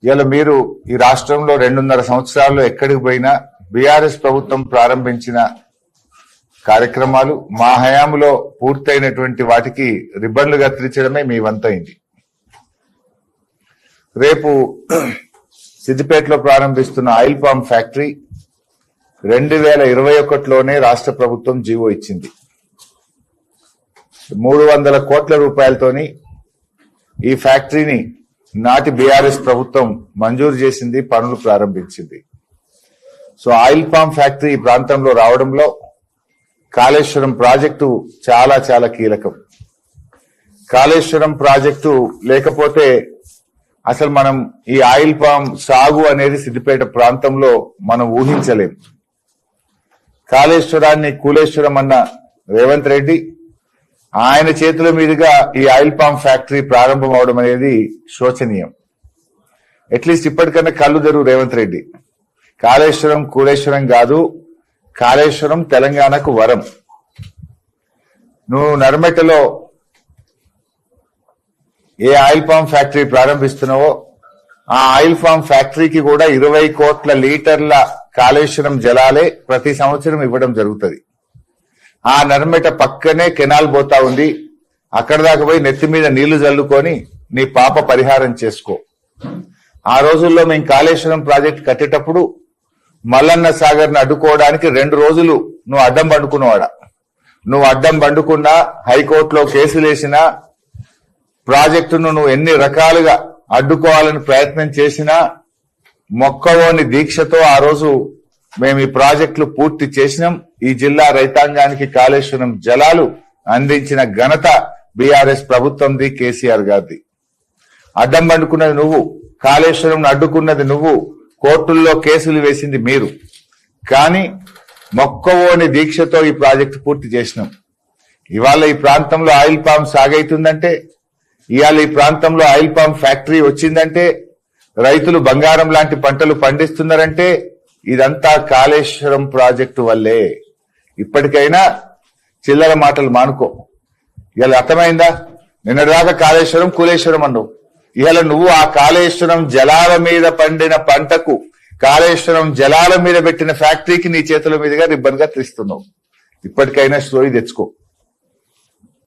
ఇలా మీరు ఈ రాష్ట్రంలో 2.5 సంవత్సరాల్లో ఎక్కడికి పోయినా బీఆర్ఎస్ ప్రభుత్వం ప్రారంభించిన కార్యక్రమాలు మా హయాంలో పూర్తయినటువంటి వాటికి రిబ్బన్లు కత్తిరించడమే మీ వంతైంది. రేపు సిద్దిపేటలో ప్రారంభిస్తున్న ఆయిల్ పామ్ ఫ్యాక్టరీ 2021లోనే రాష్ట్ర ప్రభుత్వం జీవో ఇచ్చింది. 300 కోట్ల రూపాయలతోని ఈ ఫ్యాక్టరీని నాటి బీఆర్ఎస్ ప్రభుత్వం మంజూరు చేసింది, పనులు ప్రారంభించింది. సో ఆయిల్ పామ్ ఫ్యాక్టరీ ఈ ప్రాంతంలో రావడంలో కాళేశ్వరం ప్రాజెక్టు చాలా చాలా కీలకం. కాళేశ్వరం ప్రాజెక్టు లేకపోతే అసలు మనం ఈ ఆయిల్ పామ్ సాగు అనేది సిద్దిపేట ప్రాంతంలో మనం ఊహించలేం. కాళేశ్వరాన్ని కూలేశ్వరం అన్న రేవంత్ రెడ్డి ఆయన చేతుల మీదుగా ఈ ఆయిల్ పామ్ ఫ్యాక్టరీ ప్రారంభం అవడం అనేది శోచనీయం. అట్లీస్ట్ ఇప్పటికన్నా కళ్ళు తెరువు రేవంత్ రెడ్డి. కాళేశ్వరం కూలేశ్వరం కాదు, కాళేశ్వరం తెలంగాణకు వరం. నువ్వు నర్మెటలో ఏ ఆయిల్ పామ్ ఫ్యాక్టరీ ప్రారంభిస్తున్నావో ఆ ఆయిల్ పామ్ ఫ్యాక్టరీకి కూడా 20 కోట్ల లీటర్ల కాళేశ్వరం జలాలే ప్రతి సంవత్సరం ఇవ్వడం జరుగుతుంది. ఆ నర్మెట పక్కనే కెనాల్ పోతా ఉంది. అక్కడ దాకా పోయి నెత్తి మీద నీళ్లు జల్లుకొని నీ పాప పరిహారం చేసుకో. ఆ రోజుల్లో మేము కాళేశ్వరం ప్రాజెక్ట్ కట్టేటప్పుడు మల్లన్న సాగర్ ను అడ్డుకోవడానికి 2 రోజులు నువ్వు అడ్డం పండుకున్నవాడా. నువ్వు అడ్డం పండుకున్నా, హైకోర్టులో కేసులు వేసినా, ప్రాజెక్టును నువ్వు ఎన్ని రకాలుగా అడ్డుకోవాలని ప్రయత్నం చేసినా మొక్కవోని దీక్షతో ఆ రోజు మేము ఈ ప్రాజెక్టులు పూర్తి చేసినాం. ఈ జిల్లా రైతాంగానికి కాళేశ్వరం జలాలు అందించిన ఘనత బీఆర్ఎస్ ప్రభుత్వంది, కేసీఆర్ గారిది. అడ్డం పండుకున్నది నువ్వు, కాళేశ్వరం అడ్డుకున్నది నువ్వు, కోర్టుల్లో కేసులు వేసింది మీరు. కానీ మొక్కవోని దీక్షతో ఈ ప్రాజెక్టు పూర్తి చేసినాం. ఇవాళ ఈ ప్రాంతంలో ఆయిల్ పామ్ సాగైతుందంటే, ఇవాళ ఈ ప్రాంతంలో ఆయిల్ పామ్ ఫ్యాక్టరీ వచ్చిందంటే, రైతులు బంగారం లాంటి పంటలు పండిస్తున్నారంటే ఇదంతా కాళేశ్వరం ప్రాజెక్టు వల్లే. ఇప్పటికైనా చిల్లర మాటలు మానుకో. ఇవాళ అర్థమైందా? నిన్నదాకా కాళేశ్వరం కూలేశ్వరం అన్నావు. ఇవాళ నువ్వు ఆ కాళేశ్వరం జలాల మీద పండిన పంటకు, కాళేశ్వరం జలాల మీద పెట్టిన ఫ్యాక్టరీకి నీ చేతుల మీదుగా రిబ్బన్ గా తీస్తున్నావు. ఇప్పటికైనా స్టోరీ తెచ్చుకో.